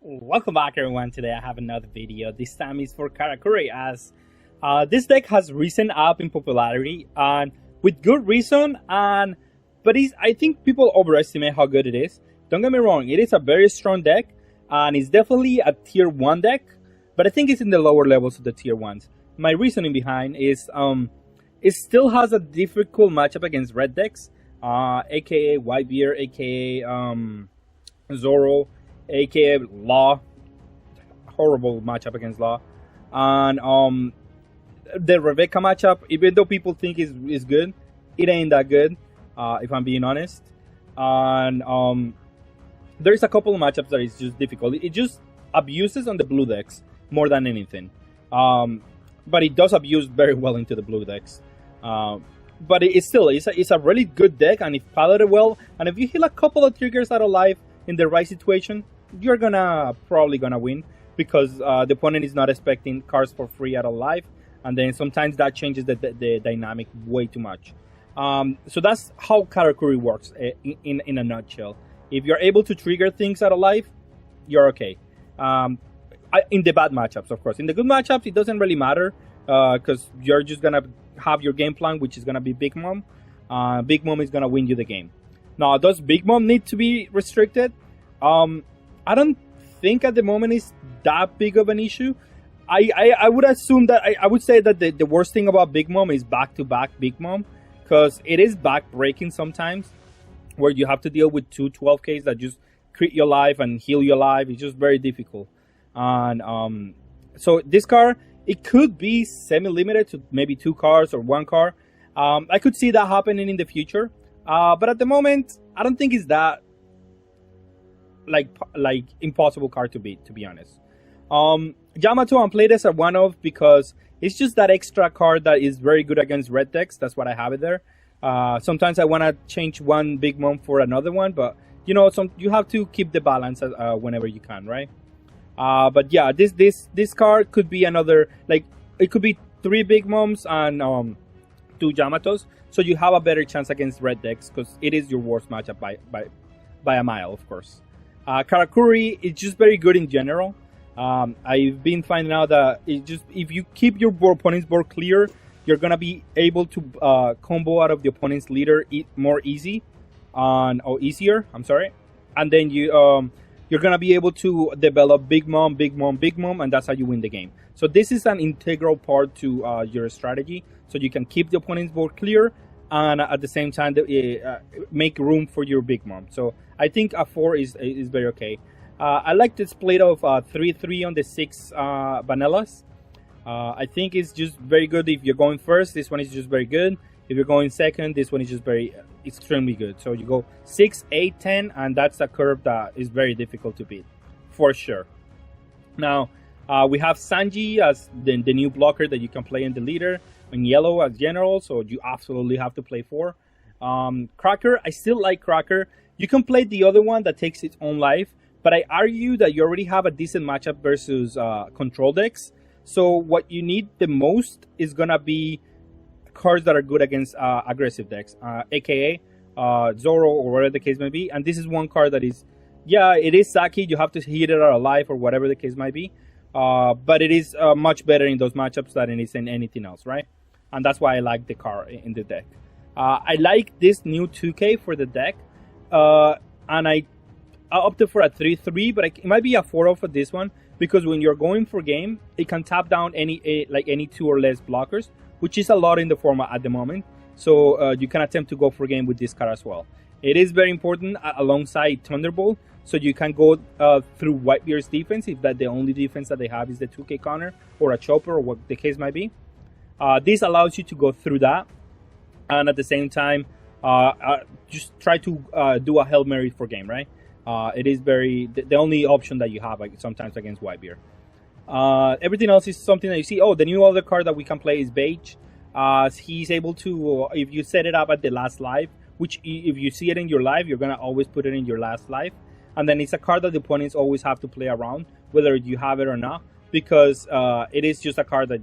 Welcome back everyone. Today I have another video. This time is for Katakuri, as this deck has risen up in popularity and with good reason, but I think people overestimate how good it is. Don't get me wrong, it is a very strong deck and it's definitely a tier 1 deck, but I think it's in the lower levels of the tier 1s. My reasoning behind is it still has a difficult matchup against red decks, aka Whitebeard, aka Zoro, aka Law. Horrible matchup against Law. And the Rebecca matchup, even though people think is good, it ain't that good, if I'm being honest. And there's a couple of matchups that is just difficult. It just abuses on the blue decks more than anything. But it does abuse very well into the blue decks. But it's a really good deck, and if piloted well, and if you hit a couple of triggers out of life in the right situation, you're probably gonna win, because the opponent is not expecting cards for free out of life, and then sometimes that changes the dynamic way too much. So that's how Katakuri works in a nutshell. If you're able to trigger things out of life, you're okay. In the bad matchups, of course. In the good matchups, it doesn't really matter, because you're just gonna have your game plan, which is gonna be Big Mom. Big Mom is gonna win you the game. Now, does Big Mom need to be restricted? I don't think at the moment it's that big of an issue. I would assume that I would say that the worst thing about Big Mom is back-to-back Big Mom, because it is back-breaking sometimes, where you have to deal with two 12Ks that just crit your life and heal your life. It's just very difficult. And so this card, it could be semi-limited to maybe 2 cards or 1 card. I could see that happening in the future. But at the moment, I don't think it's that like impossible card to beat, to be honest. Yamato and Playtest are one of, because it's just that extra card that is very good against red decks. That's what I have it there. Sometimes I want to change one Big Mom for another one, but you know, you have to keep the balance whenever you can, right? But yeah, this card could be another, like, it could be 3 Big Moms and 2 Yamatos, so you have a better chance against red decks, because it is your worst matchup by a mile, of course. Katakuri is just very good in general. I've been finding out that if you keep your opponent's board clear, you're gonna be able to combo out of the opponent's leader more easier. I'm sorry, and then you're gonna be able to develop Big Mom, and that's how you win the game. So this is an integral part to your strategy, so you can keep the opponent's board clear and at the same time make room for your Big Mom. So I think a 4 is very okay. I like the split of 3-3 on the 6 vanillas. I think it's just very good if you're going first. This one is just very good. If you're going second, this one is just extremely good. So you go 6, 8, 10, and that's a curve that is very difficult to beat, for sure. Now, we have Sanji as the new blocker that you can play in the leader, in yellow as general, so you absolutely have to play 4. Cracker, I still like Cracker. You can play the other one that takes its own life, but I argue that you already have a decent matchup versus control decks. So what you need the most is gonna be cards that are good against aggressive decks, aka Zoro or whatever the case may be. And this is one card that is, yeah, it is sacky. You have to hit it out of life or whatever the case might be. But it is much better in those matchups than it is in anything else, right? And that's why I like the card in the deck. I like this new 2K for the deck. And I opted for a 3-3, but it might be a 4-0 for this one, because when you're going for game, it can tap down any 2 or less blockers, which is a lot in the format at the moment. So you can attempt to go for game with this card as well. It is very important alongside Thunderbolt, so you can go through Whitebeard's defense if that the only defense that they have is the 2K counter or a chopper or what the case might be. This allows you to go through that, and at the same time, just try to do a Hail Mary for game, right? It is the only option that you have sometimes against Whitebeard. Everything else is something that you see. Oh, the new other card that we can play is Beige. He's able to, if you set it up at the last life, which if you see it in your life, you're going to always put it in your last life. And then it's a card that the opponents always have to play around, whether you have it or not, because it is just a card that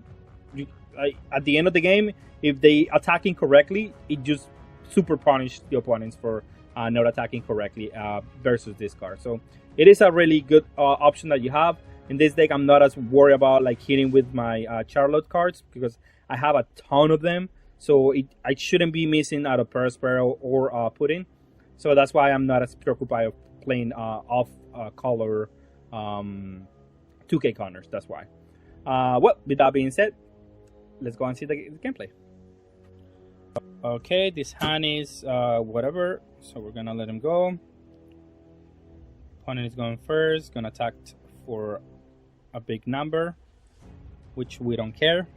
at the end of the game, if they attack incorrectly, it just super punish the opponents for not attacking correctly versus this card. So it is a really good option that you have. In this deck, I'm not as worried about like hitting with my Charlotte cards because I have a ton of them. So I shouldn't be missing out of Perospero or Pudding. So that's why I'm not as preoccupied of playing off-color 2K counters. That's why. Well, with that being said, let's go and see the gameplay. Okay, this hand is whatever. So we're going to let him go. Opponent is going first. Going to attack for a big number, which we don't care.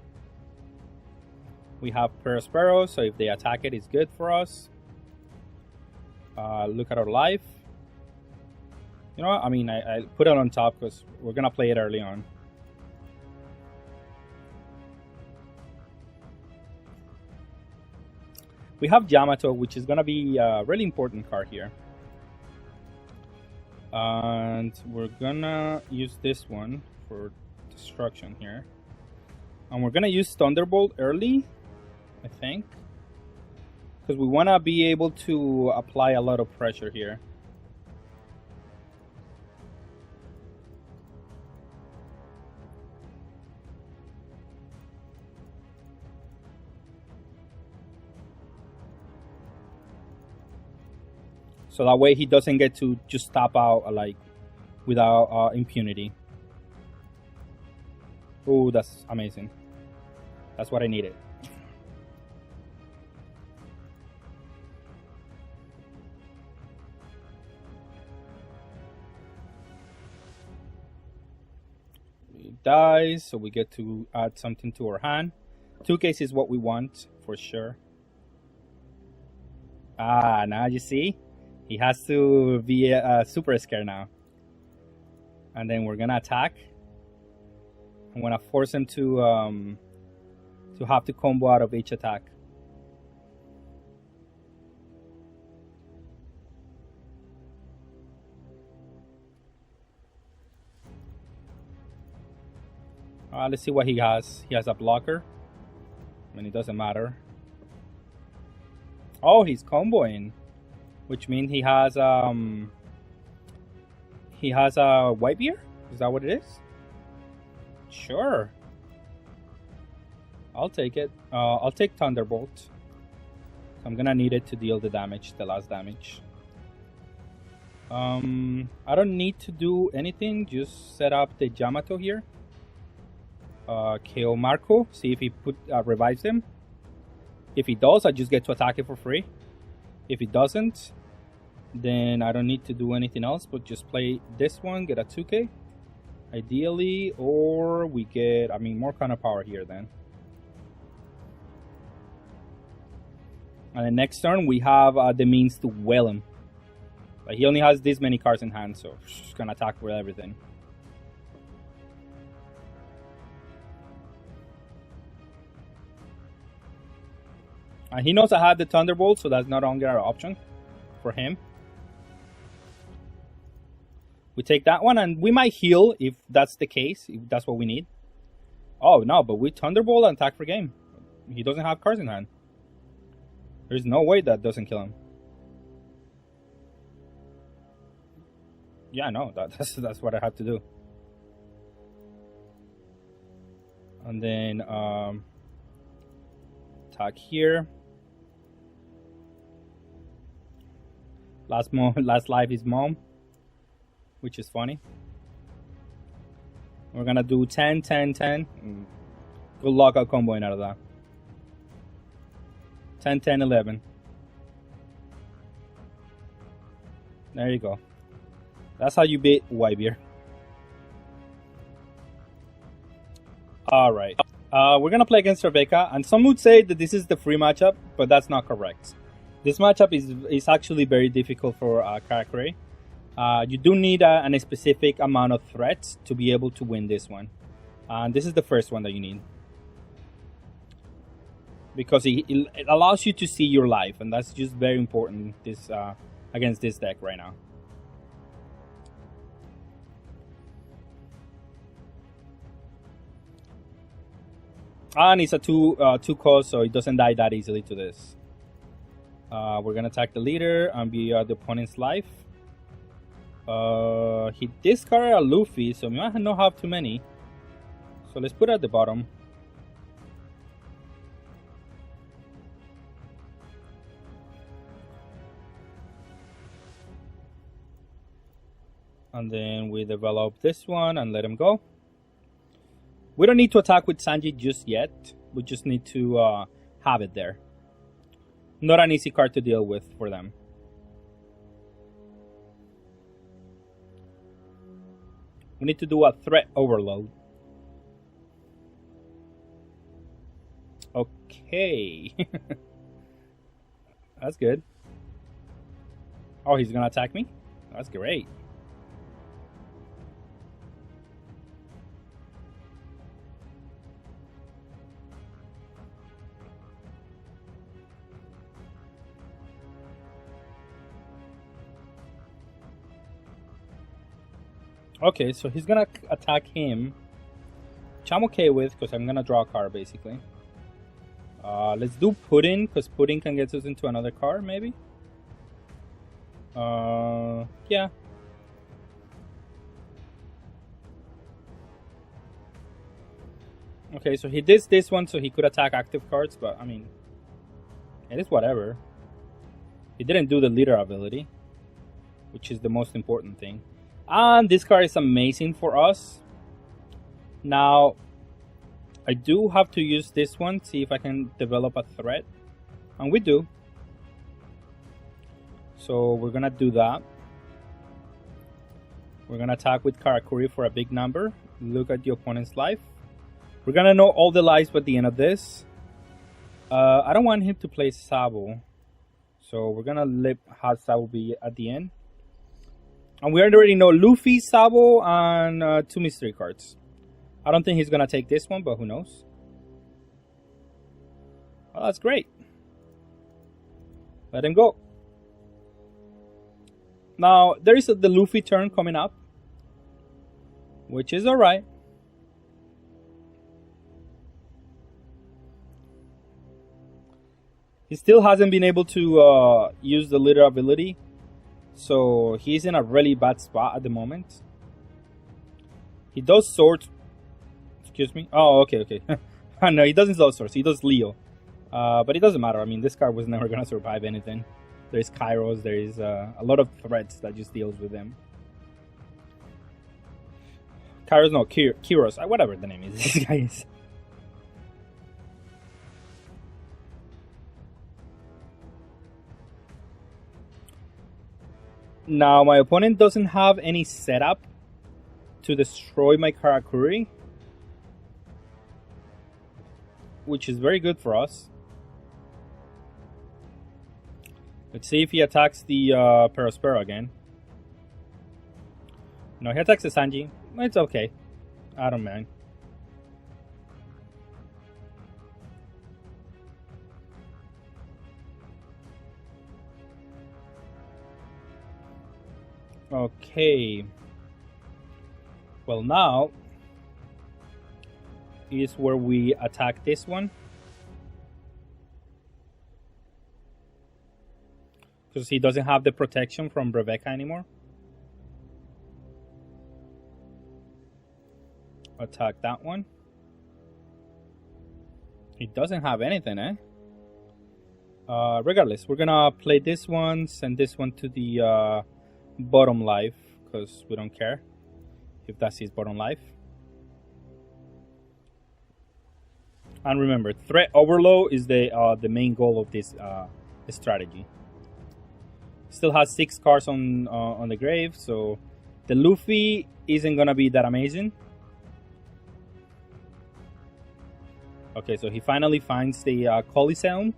We have Perospero, so if they attack it, it's good for us. Look at our life. You know what? I mean, I put it on top because we're going to play it early on. We have Yamato, which is going to be a really important card here. And we're going to use this one for destruction here. And we're going to use Thunderbolt early, I think. Because we want to be able to apply a lot of pressure here. So that way he doesn't get to just tap out like without impunity. Oh, that's amazing. That's what I needed. He dies, so we get to add something to our hand. 2Ks is what we want for sure. Ah, now you see? He has to be super scared now. And then we're gonna attack. I'm gonna force him to have to combo out of each attack. Let's see what he has. He has a blocker. I mean, it doesn't matter. Oh, he's comboing. Which means he has a white beer? Is that what it is? Sure. I'll take it. I'll take Thunderbolt. I'm gonna need it to deal the damage, the last damage. I don't need to do anything. Just set up the Yamato here. KO Marco. See if he revives him. If he does, I just get to attack it for free. If it doesn't, then I don't need to do anything else but just play this one, get a 2K ideally, or we get, I mean, more kind of power here then. And the next turn we have the means to whale him. Like, he only has this many cards in hand, so just gonna attack with everything. And he knows I had the Thunderbolt, so that's no longer an option for him. We take that one, and we might heal if that's the case, if that's what we need. Oh, no, but we Thunderbolt and attack for game. He doesn't have cards in hand. There's no way that doesn't kill him. Yeah, no, that's what I have to do. And then attack here. Last life is Mom, which is funny. We're gonna do 10, 10, 10. Good luck out comboing out of that. 10, 10, 11. There you go. That's how you beat Whitebeard. Alright. We're gonna play against Rebecca, and some would say that this is the free matchup, but that's not correct. This matchup is actually very difficult for Katakuri. You do need a specific amount of threats to be able to win this one. And this is the first one that you need. Because it allows you to see your life, and that's just very important against this deck right now. And it's a two cost, so it doesn't die that easily to this. We're gonna attack the leader and be the opponent's life. He discarded a Luffy, so we might not have too many. So let's put it at the bottom. And then we develop this one and let him go. We don't need to attack with Sanji just yet. We just need to have it there. Not an easy card to deal with for them. We need to do a threat overload. Okay. That's good. Oh, he's gonna attack me? That's great. Okay, so he's gonna attack him, which I'm okay with because I'm gonna draw a card basically. Let's do Pudding because Pudding can get us into another card maybe. Yeah. Okay, so he did this one so he could attack active cards, but I mean, it is whatever. He didn't do the leader ability, which is the most important thing. And this card is amazing for us. Now, I do have to use this one, see if I can develop a threat. And we do. So we're gonna do that. We're gonna attack with Katakuri for a big number. Look at the opponent's life. We're gonna know all the lives by the end of this. I don't want him to play Sabo. So we're gonna let Sabo be at the end. And we already know Luffy, Sabo, and 2 mystery cards. I don't think he's going to take this one, but who knows? Well, that's great. Let him go. Now, there is the Luffy turn coming up, which is alright. He still hasn't been able to use the leader ability. So he's in a really bad spot at the moment. He does swords. Excuse me. Oh, okay. No, he doesn't do swords. He does Leo. But it doesn't matter. I mean, this card was never going to survive anything. There's Kairos. There is a lot of threats that just deals with them. Kairos, no, Kiros. Whatever the name is. This guy is. Now, my opponent doesn't have any setup to destroy my Katakuri, which is very good for us. Let's see if he attacks the Perospero again. No, he attacks the Sanji. It's okay. I don't mind. Okay. Well, now is where we attack this one. Because he doesn't have the protection from Rebecca anymore. Attack that one. He doesn't have anything, eh? Regardless, we're gonna play this one, send this one to the bottom life, because we don't care if that's his bottom life. And remember, threat overload is the main goal of this strategy. Still has 6 cards on the grave, so the Luffy isn't gonna be that amazing. Okay, so he finally finds the Coliseum,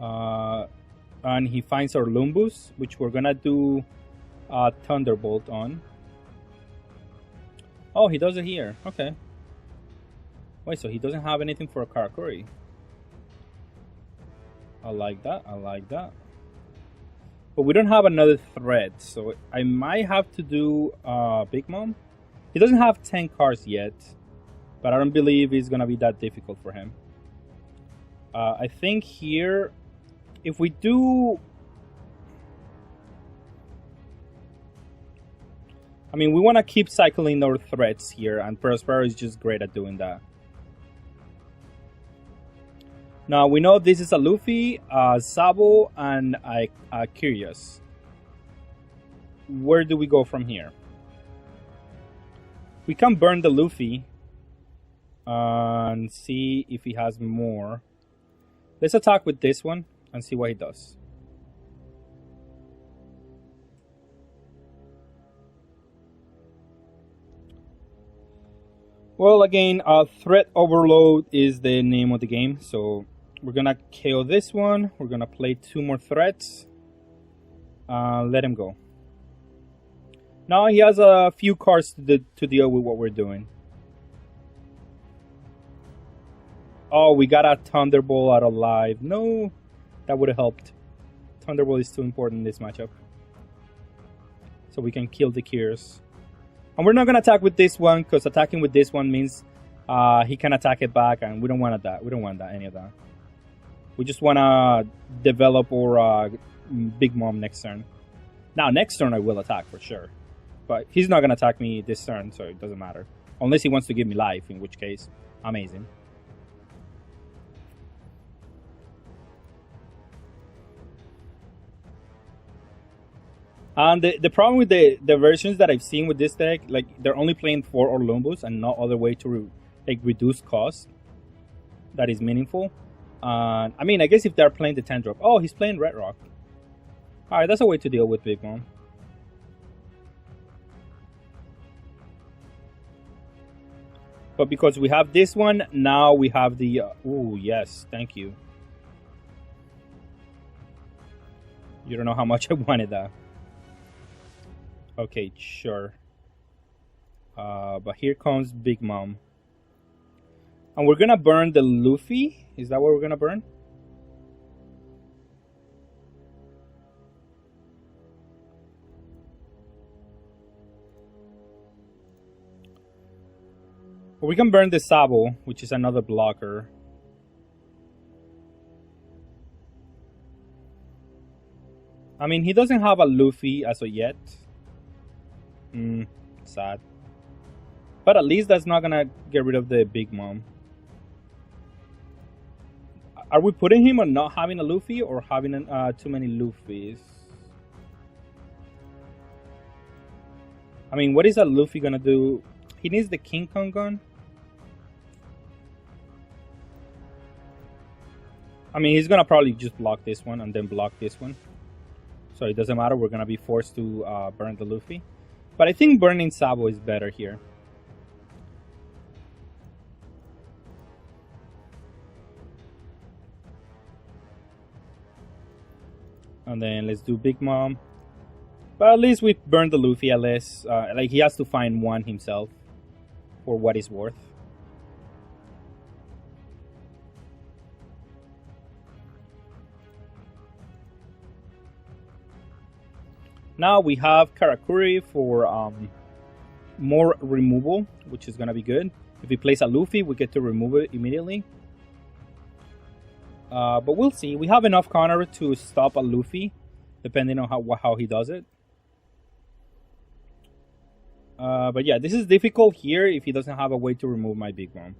and he finds our Lumbus, which we're gonna do Thunderbolt on. Oh, he does it here. Okay. Wait, so he doesn't have anything for a Katakuri. I like that. I like that. But we don't have another thread, so I might have to do Big Mom. He doesn't have 10 cards yet, but I don't believe it's gonna be that difficult for him. I think here if we do... I mean, we want to keep cycling our threats here, and Prospero is just great at doing that. Now, we know this is a Luffy, Sabo, and a Curious. Where do we go from here? We can burn the Luffy and see if he has more. Let's attack with this one and see what he does. Well, again, threat overload is the name of the game, so we're gonna KO this one. We're gonna play 2 more threats. Let him go. Now he has a few cards to deal with what we're doing. Oh, we got a Thunderbolt out alive. No, that would have helped. Thunderbolt is too important in this matchup. So we can kill the Cures. And we're not going to attack with this one, because attacking with this one means he can attack it back, and we don't want that. We don't want that, any of that. We just want to develop our Big Mom next turn. Now, next turn I will attack for sure. But he's not going to attack me this turn, so it doesn't matter. Unless he wants to give me life, in which case, amazing. And the problem with the versions that I've seen with this deck, like, they're only playing 4 Orlumbus and no other way to reduce cost that is meaningful. I mean, I guess if they're playing the 10 drop. Oh, he's playing Red Rock. Alright, that's a way to deal with Big Mom. But because we have this one, now we have the... oh, yes, thank you. You don't know how much I wanted that. Okay, sure. But here comes Big Mom. And we're gonna burn the Luffy? Is that what we're gonna burn? We can burn the Sabo, which is another blocker. I mean, he doesn't have a Luffy as of yet. Sad. But at least that's not gonna get rid of the Big Mom. Are we putting him on not having a Luffy or having too many Luffys? I mean, what is a Luffy gonna do? He needs the King Kong gun. I mean, he's gonna probably just block this one and then block this one. So it doesn't matter, we're gonna be forced to burn the Luffy. But I think burning Sabo is better here. And then let's do Big Mom. But at least we burned the Luffy, at least. Like, he has to find one himself for what it's worth. Now we have Katakuri for more removal, which is going to be good. If he plays a Luffy, we get to remove it immediately. But we'll see. We have enough counter to stop a Luffy, depending on how he does it. But yeah, this is difficult here if he doesn't have a way to remove my Big Mom.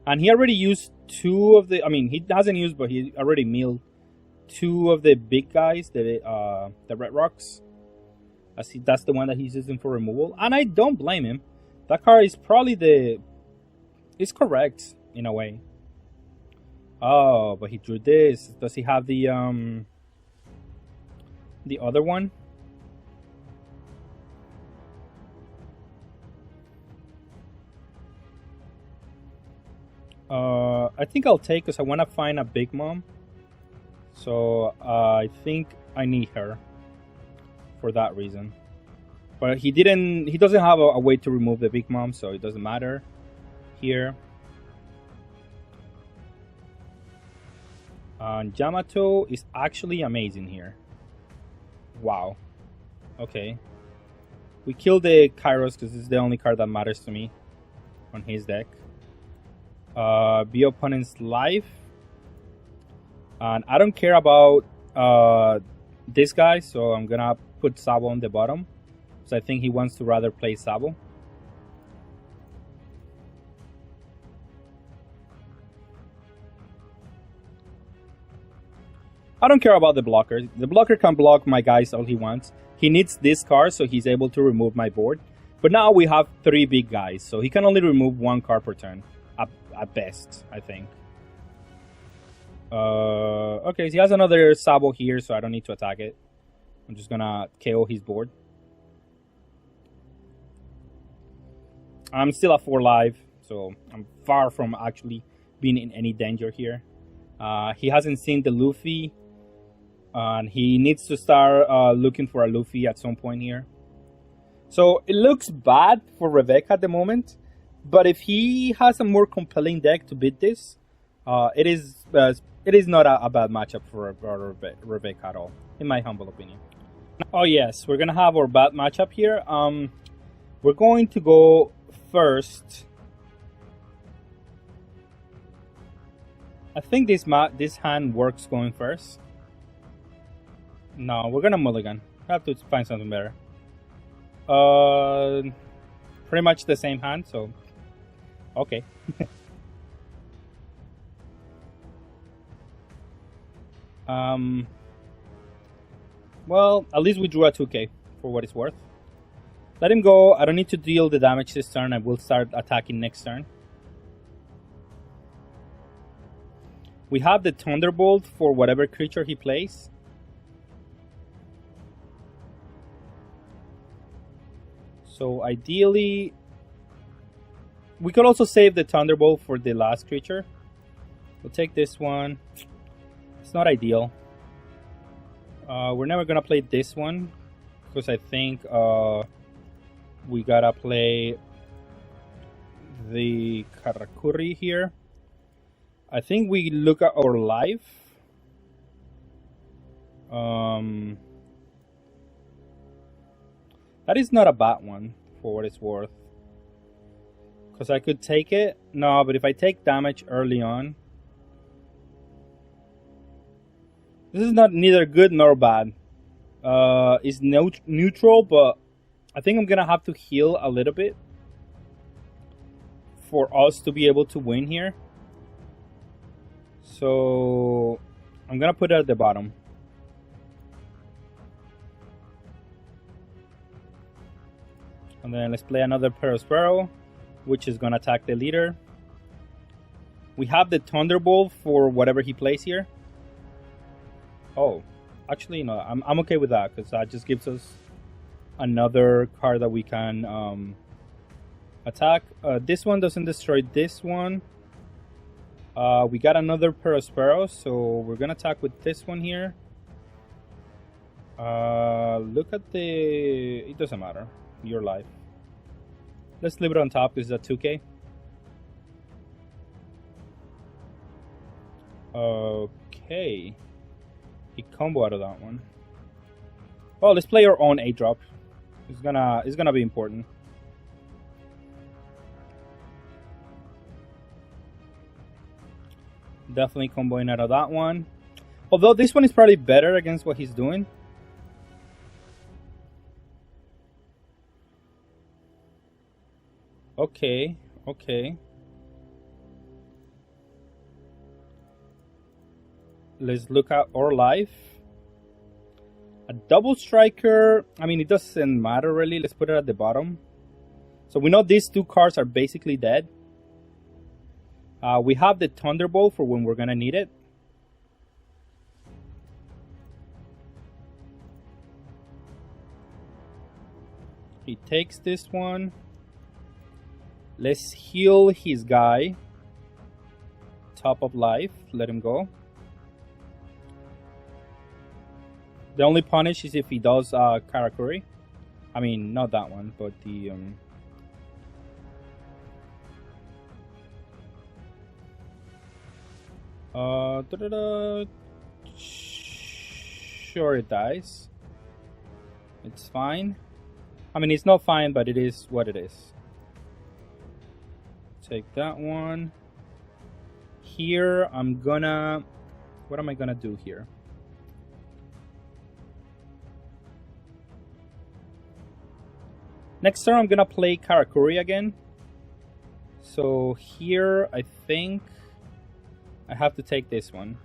And he already used 2 of the... I mean, he hasn't used, but he already milled 2 of the big guys, the Red Rocks. That's the one that he's using for removal. And I don't blame him. That card is probably it's correct, in a way. Oh, but he drew this. Does he have the other one? I think I'll take, because I want to find a Big Mom. So I think I need her for that reason. But he doesn't have a way to remove the Big Mom, so it doesn't matter here. And Yamato is actually amazing here. Wow. Okay. We kill the Kairos because this is the only card that matters to me on his deck. Be opponent's life. And I don't care about this guy, so I'm gonna put Sabo on the bottom. So I think he wants to rather play Sabo. I don't care about the blocker. The blocker can block my guys all he wants. He needs this card so he's able to remove my board. But now we have 3 big guys, so he can only remove 1 card per turn. At best, I think. Okay, so he has another Sabo here, so I don't need to attack it. I'm just gonna KO his board. I'm still at 4 life, so I'm far from actually being in any danger here. He hasn't seen the Luffy, and he needs to start looking for a Luffy at some point here. So it looks bad for Rebecca at the moment, but if he has a more compelling deck to beat this, it is not a bad matchup for Rebecca at all, in my humble opinion. Oh yes, we're gonna have our bad matchup here. We're going to go first. I think this hand works going first. No, we're gonna mulligan. I have to find something better. Pretty much the same hand, so okay. Well, at least we drew a 2k for what it's worth. Let him go. I don't need to deal the damage this turn. I will start attacking next turn. We have the Thunderbolt for whatever creature he plays. So ideally, we could also save the Thunderbolt for the last creature. We'll take this one. It's not ideal. We're never gonna play this one because I think we gotta play the Katakuri here. I think we look at our life. That is not a bad one for what it's worth. Because I could take it. No, but if I take damage early on. This is not neither good nor bad. It's neutral, but I think I'm going to have to heal a little bit for us to be able to win here. So I'm going to put it at the bottom. And then let's play another Perospero, which is going to attack the leader. We have the Thunderbolt for whatever he plays here. Oh, actually, no, I'm okay with that because that just gives us another card that we can attack. This one doesn't destroy this one. We got another Perospero, so we're going to attack with this one here. Look at the... It doesn't matter. Your life. Let's leave it on top. This is a 2k. Okay. He combo out of that one. Well, let's play our own 8-drop. It's gonna be important. Definitely comboing out of that one. Although this one is probably better against what he's doing. Okay, okay. Let's look at our life. A double striker, I mean, it doesn't matter really. Let's put it at the bottom. So we know these 2 cards are basically dead. We have the Thunderbolt for when we're gonna need it. He takes this one. Let's heal his guy. Top of life. Let him go. The only punish is if he does Katakuri. I mean, not that one, but the... Sure, it dies. It's fine. I mean, it's not fine, but it is what it is. Take that one. Here, I'm gonna What am I gonna do here? Next turn, I'm gonna play Katakuri again. So here, I think I have to take this one.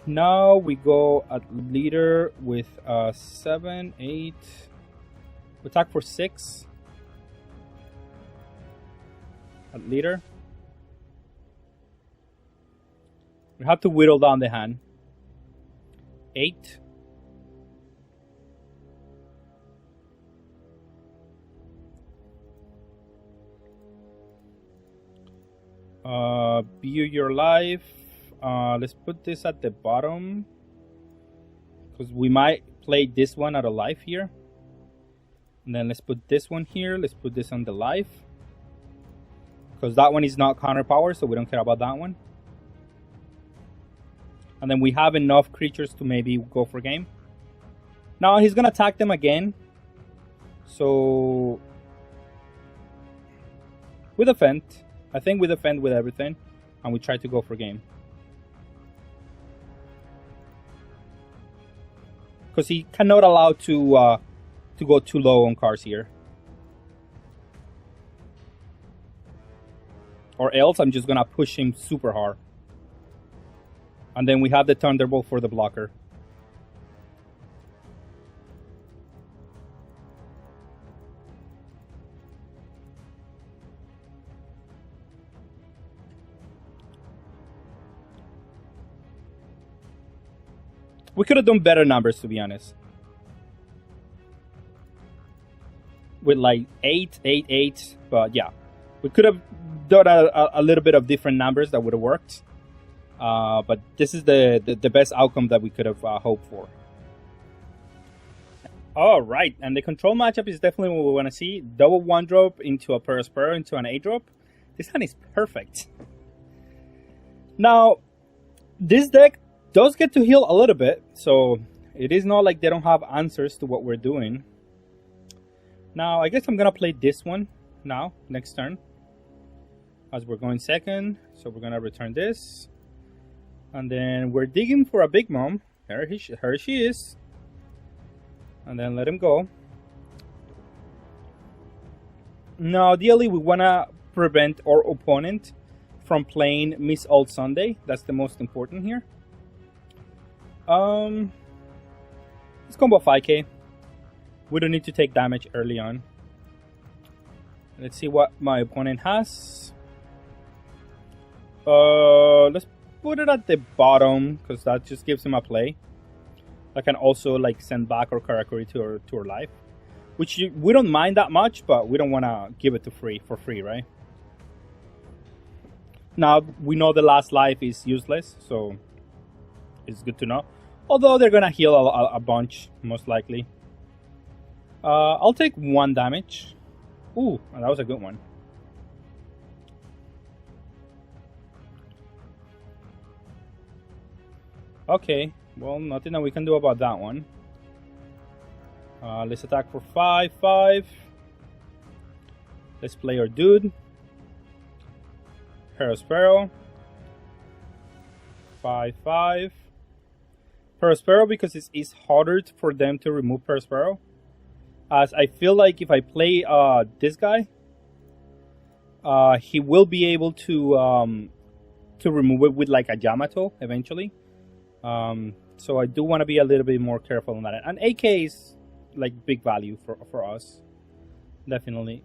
Now we go at leader with 7, 8. We attack for 6. At leader. We have to whittle down the hand. 8. View your life. Let's put this at the bottom because we might play this one out of life here. And then let's put this one here. Let's put this on the life because that one is not counter power, so we don't care about that one. And then we have enough creatures to maybe go for game. Now he's gonna attack them again, so we defend. I think we defend with everything, and we try to go for game. Because he cannot allow to go too low on cards here. Or else I'm just gonna push him super hard. And then we have the Thunderbolt for the blocker. We could have done better numbers, to be honest. With like 8, 8, 8. But yeah, we could have done a little bit of different numbers that would have worked. But this is the best outcome that we could have hoped for. All right, and the control matchup is definitely what we want to see. Double 1-drop into a Perospero into an 8-drop. This hand is perfect. Now, this deck does get to heal a little bit, so it is not like they don't have answers to what we're doing. Now, I guess I'm gonna play this one now, next turn, as we're going second. So we're gonna return this, and then we're digging for a Big Mom. Here she is, and then let him go. Now, ideally, we wanna prevent our opponent from playing Miss Old Sunday. That's the most important here. Let's combo 5k. We don't need to take damage early on. Let's see what my opponent has. Let's put it at the bottom because that just gives him a play. I can also like send back our Katakuri to our life, which we don't mind that much, but we don't want to give it for free, right? Now we know the last life is useless, so it's good to know. Although they're gonna heal a bunch, most likely. I'll take 1 damage. Ooh, that was a good one. Okay, well, nothing that we can do about that one. Let's attack for 5, 5. Let's play our dude. Perospero. 5, 5. Perospero because it's harder for them to remove Perospero. As I feel like if I play this guy, he will be able to remove it with like a Yamato eventually. So I do want to be a little bit more careful on that. And AK is like big value for us, definitely.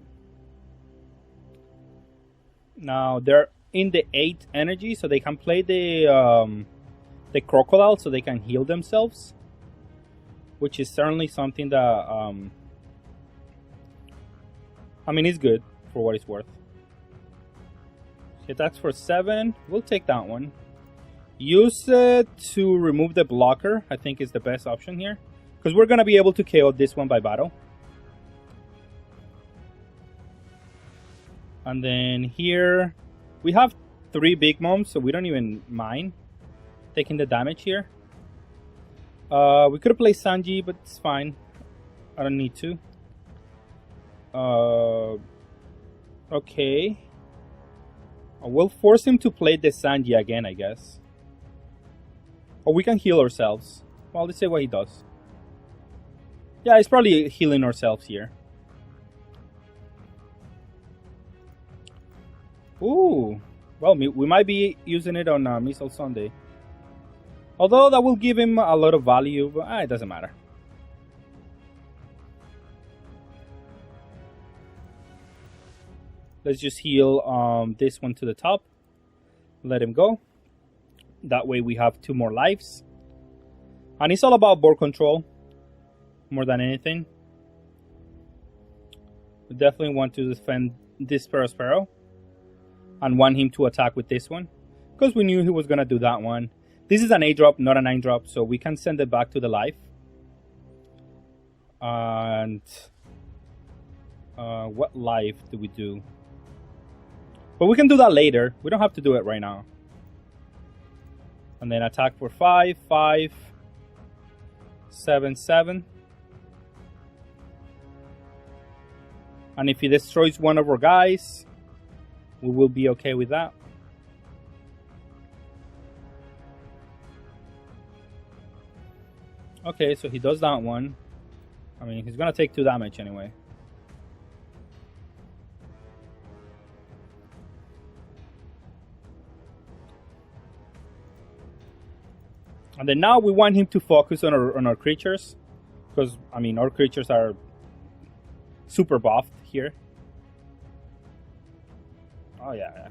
Now they're in the 8 energy, so they can play the crocodile, so they can heal themselves, which is certainly something that I mean, it's good for what it's worth. He attacks for 7. We'll take that one. Use it to remove the blocker. I think is the best option here, because we're gonna be able to KO this one by battle. And then here we have 3 Big Moms, so we don't even mind taking the damage here. We could have played Sanji, but it's fine. I don't need to. Okay. We'll force him to play the Sanji again, I guess. Or we can heal ourselves. Well, let's see what he does. Yeah, he's probably healing ourselves here. Ooh. Well, we might be using it on Missile Sunday. Although that will give him a lot of value, but it doesn't matter. Let's just heal this one to the top. Let him go. That way we have 2 more lives. And it's all about board control more than anything. We definitely want to defend this Sparrow. And want him to attack with this one. Because we knew he was going to do that one. This is an 8-drop, not a 9-drop. So we can send it back to the life. And what life do we do? But we can do that later. We don't have to do it right now. And then attack for 5, 5, 7, 7. And if he destroys one of our guys, we will be okay with that. Okay, so he does that one. I mean, he's gonna take 2 damage anyway. And then now we want him to focus on our creatures. Because, I mean, our creatures are super buffed here. Oh, yeah.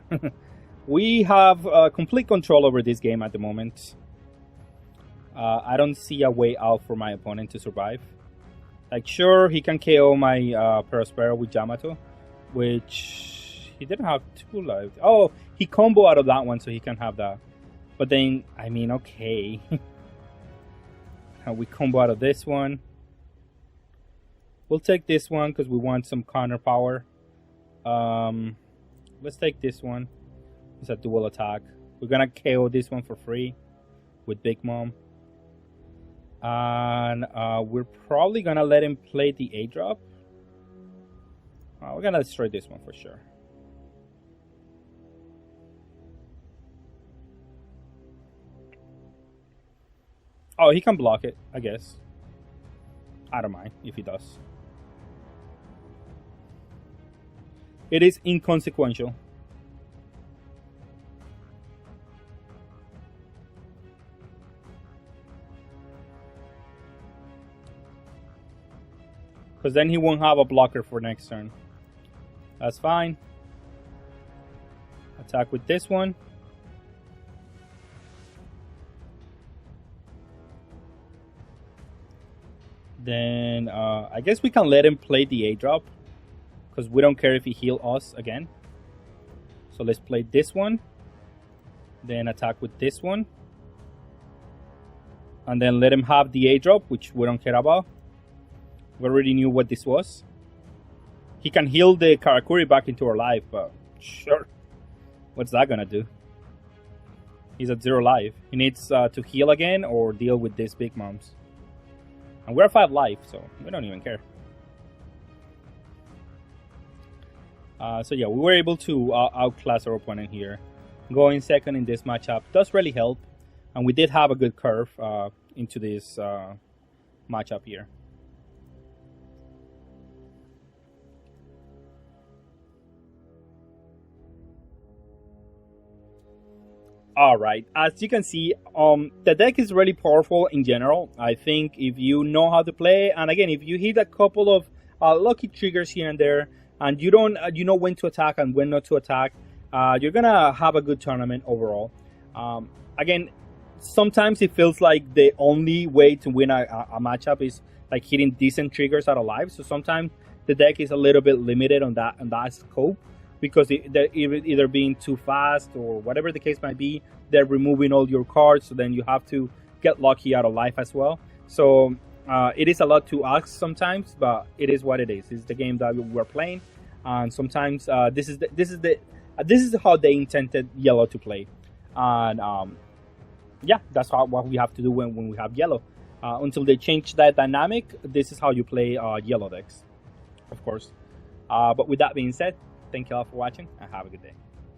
We have complete control over this game at the moment. I don't see a way out for my opponent to survive. Like, sure, he can KO my Perospero with Yamato. Which he didn't have 2 lives. Oh, he combo out of that one so he can have that. But then, I mean, okay. We combo out of this one. We'll take this one because we want some counter power. Let's take this one. It's a dual attack. We're going to KO this one for free with Big Mom. And we're probably going to let him play the 8-drop. We're going to destroy this one for sure. Oh, he can block it, I guess. I don't mind if he does. It is inconsequential. Because then he won't have a blocker for next turn. That's fine. Attack with this one. Then I guess we can let him play the 8-drop. Because we don't care if he heals us again. So let's play this one. Then attack with this one. And then let him have the 8-drop, which we don't care about. We already knew what this was. He can heal the Katakuri back into our life, but sure. What's that gonna do? He's at 0 life. He needs to heal again or deal with these Big Moms. And we're 5 life, so we don't even care. So yeah, we were able to outclass our opponent here. Going second in this matchup does really help. And we did have a good curve into this matchup here. Alright, as you can see, the deck is really powerful in general. I think if you know how to play, and again, if you hit a couple of lucky triggers here and there, and you know when to attack and when not to attack, you're gonna have a good tournament overall. Again, sometimes it feels like the only way to win a matchup is like hitting decent triggers out of life. So sometimes the deck is a little bit limited on that scope. Because they're either being too fast or whatever the case might be, they're removing all your cards, so then you have to get lucky out of life as well. So it is a lot to ask sometimes, but it is what it is. It's the game that we're playing, and sometimes this is how they intended yellow to play, and yeah, that's what we have to do when we have yellow. Until they change that dynamic, this is how you play yellow decks, of course. But with that being said, thank you all for watching and have a good day.